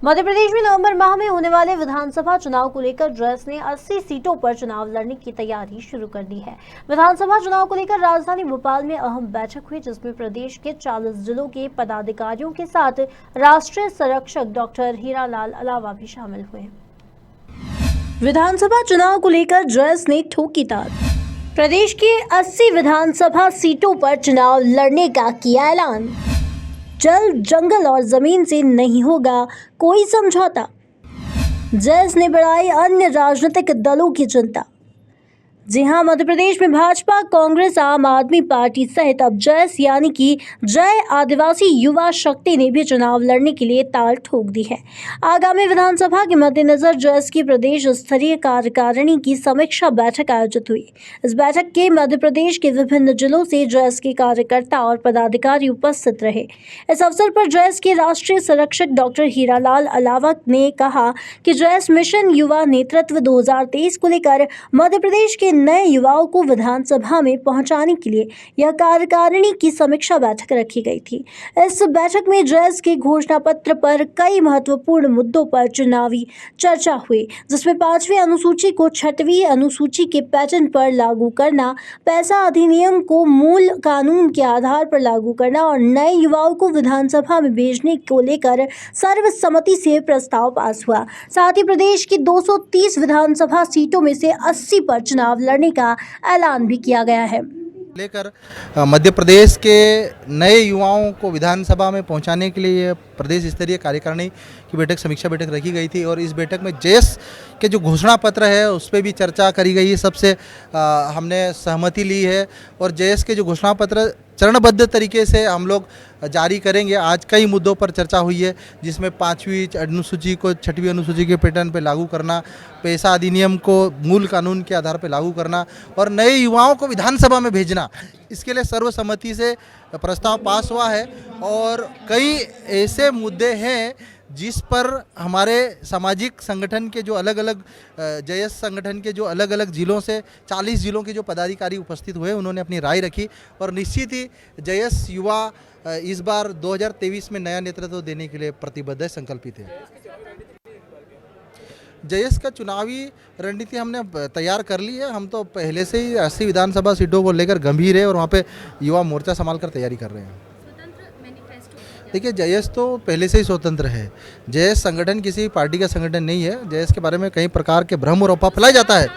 मध्य प्रदेश में नवंबर माह में होने वाले विधानसभा चुनाव को लेकर जयस ने 80 सीटों पर चुनाव लड़ने की तैयारी शुरू कर दी है। विधानसभा चुनाव को लेकर राजधानी भोपाल में अहम बैठक हुई, जिसमें प्रदेश के 40 जिलों के पदाधिकारियों के साथ राष्ट्रीय संरक्षक डॉक्टर हीरालाल अलावा भी शामिल हुए। विधानसभा चुनाव को लेकर जयस ने ठोकी ताल। प्रदेश के 80 विधानसभा सीटों पर चुनाव लड़ने का किया ऐलान। जल, जंगल और जमीन से नहीं होगा कोई समझौता। जयस ने बढ़ाई अन्य राजनीतिक दलों की चिंता। जी हां, मध्य प्रदेश में भाजपा, कांग्रेस, आम आदमी पार्टी सहित अब जयस यानी कि जय आदिवासी युवा शक्ति ने भी चुनाव लड़ने के लिए ताल ठोक दी है। आगामी विधानसभा के मद्देनजर जयस की प्रदेश स्तरीय कार्यकारिणी की समीक्षा बैठक आयोजित हुई। इस बैठक के मध्य प्रदेश के विभिन्न जिलों से जयस के कार्यकर्ता और पदाधिकारी उपस्थित रहे। इस अवसर पर जयस के राष्ट्रीय संरक्षक डॉक्टर हीरालाल अलावा ने कहा कि जयस मिशन युवा नेतृत्व 2023 को लेकर मध्य प्रदेश के नए युवाओं को विधानसभा में पहुंचाने के लिए यह कार्यकारिणी की समीक्षा बैठक रखी गई थी। इस बैठक में जयस के घोषणा पत्र पर कई महत्वपूर्ण मुद्दों पर चुनावी चर्चा हुई, जिसमें 5वीं अनुसूची को 6वीं अनुसूची के पैटर्न पर लागू करना, पैसा अधिनियम को मूल कानून के आधार पर लागू करना और नए युवाओं को विधानसभा में भेजने को लेकर सर्वसम्मति से प्रस्ताव पास हुआ। साथ ही प्रदेश की 230 विधानसभा सीटों में से 80 पर चुनाव लड़ने का ऐलान भी किया गया है। लेकर मध्य प्रदेश के नए युवाओं को विधानसभा में पहुंचाने के लिए प्रदेश स्तरीय कार्यकारिणी की बैठक, समीक्षा बैठक रखी गई थी और इस बैठक में जयस के जो घोषणा पत्र है उस पर भी चर्चा करी गई है। सबसे हमने सहमति ली है और जयस के जो घोषणा पत्र चरणबद्ध तरीके से हम लोग जारी करेंगे। आज कई मुद्दों पर चर्चा हुई है, जिसमें 5वीं अनुसूची को 6वीं अनुसूची के पैटर्न पर लागू करना, पैसा अधिनियम को मूल कानून के आधार पर लागू करना और नए युवाओं को विधानसभा में भेजना, इसके लिए सर्वसम्मति से प्रस्ताव पास हुआ है। और कई ऐसे मुद्दे हैं जिस पर हमारे सामाजिक संगठन के जो अलग अलग जयस संगठन के जो अलग अलग जिलों से 40 जिलों के जो पदाधिकारी उपस्थित हुए, उन्होंने अपनी राय रखी और निश्चित ही जयस युवा इस बार 2023 में नया नेतृत्व देने के लिए प्रतिबद्ध है, संकल्पित है। जयस का चुनावी रणनीति हमने तैयार कर ली है। हम तो पहले से ही 80 विधानसभा सीटों को लेकर गंभीर है और वहाँ पे युवा मोर्चा संभाल कर तैयारी कर रहे हैं। देखिए, जयस तो पहले से ही स्वतंत्र है। जयस संगठन किसी पार्टी का संगठन नहीं है। जयस के बारे में कई प्रकार के भ्रम और अफवाह फैलाया जाता है।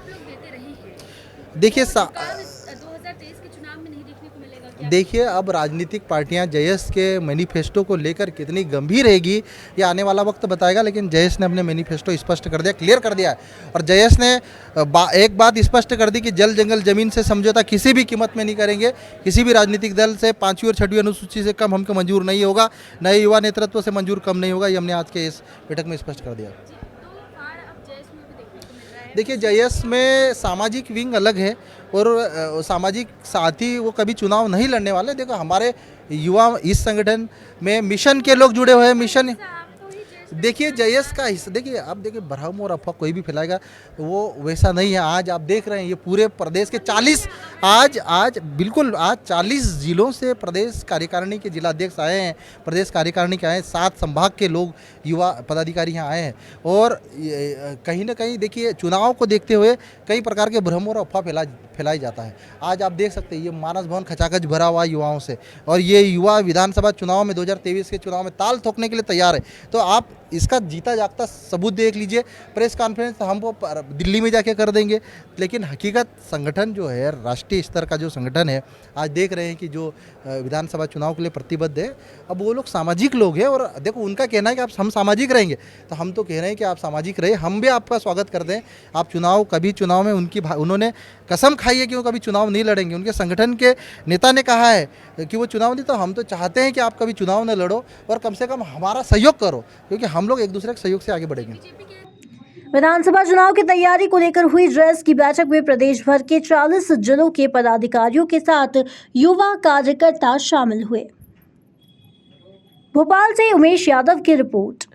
देखिए अब राजनीतिक पार्टियां जयस के मैनिफेस्टो को लेकर कितनी गंभीर रहेगी ये आने वाला वक्त बताएगा, लेकिन जयस ने अपने मैनिफेस्टो स्पष्ट कर दिया, क्लियर कर दिया है। और जयस ने एक बात स्पष्ट कर दी कि जल, जंगल, जमीन से समझौता किसी भी कीमत में नहीं करेंगे। किसी भी राजनीतिक दल से 5वीं और 6वीं अनुसूची से कम हमको मंजूर नहीं होगा, नए युवा नेतृत्व से मंजूर कम नहीं होगा। ये हमने आज के इस बैठक में स्पष्ट कर दिया। देखिए, जयस में सामाजिक विंग अलग है और सामाजिक साथी वो कभी चुनाव नहीं लड़ने वाले। देखो, हमारे युवा इस संगठन में मिशन के लोग जुड़े हुए हैं। मिशन देखिए जयस का हिस्सा, देखिए अब देखिए भ्रम और अफवाह कोई भी फैलाएगा वो वैसा नहीं है। आज आप देख रहे हैं ये पूरे प्रदेश के 40 आज बिल्कुल 40 जिलों से प्रदेश कार्यकारिणी के जिलाध्यक्ष आए हैं, प्रदेश कार्यकारिणी के आए हैं, 7 संभाग के लोग युवा पदाधिकारी यहाँ आए हैं। और कहीं ना कहीं देखिए चुनाव को देखते हुए कई प्रकार के भ्रम और अफवाह फैलाई जाता है। आज आप देख सकते हैं ये मानस भवन खचाखच भरा हुआ युवाओं से और ये युवा विधानसभा चुनाव में 2023 के चुनाव में ताल ठोकने के लिए तैयार है। तो आप इसका जीता जागता सबूत देख लीजिए। प्रेस कॉन्फ्रेंस हम वो दिल्ली में जाके कर देंगे, लेकिन हकीकत संगठन जो है, राष्ट्रीय स्तर का जो संगठन है, आज देख रहे हैं कि जो विधानसभा चुनाव के लिए प्रतिबद्ध है। अब वो लोग सामाजिक लोग हैं और देखो उनका कहना है कि हम सामाजिक रहेंगे, तो हम तो कह रहे हैं कि आप सामाजिक रहे, हम भी आपका स्वागत करते हैं। आप कभी चुनाव में उन्होंने कसम खाई है कि वो कभी चुनाव नहीं लड़ेंगे। उनके संगठन के नेता ने कहा है कि वो चुनाव नहीं, तो हम तो चाहते हैं कि आप कभी चुनाव न लड़ो और कम से कम हमारा सहयोग करो, क्योंकि हम लोग एक दूसरे के सहयोग से आगे बढ़ेंगे। विधानसभा चुनाव की तैयारी को लेकर हुई जयस की बैठक में प्रदेश भर के 40 जिलों के पदाधिकारियों के साथ युवा कार्यकर्ता शामिल हुए। भोपाल से उमेश यादव की रिपोर्ट।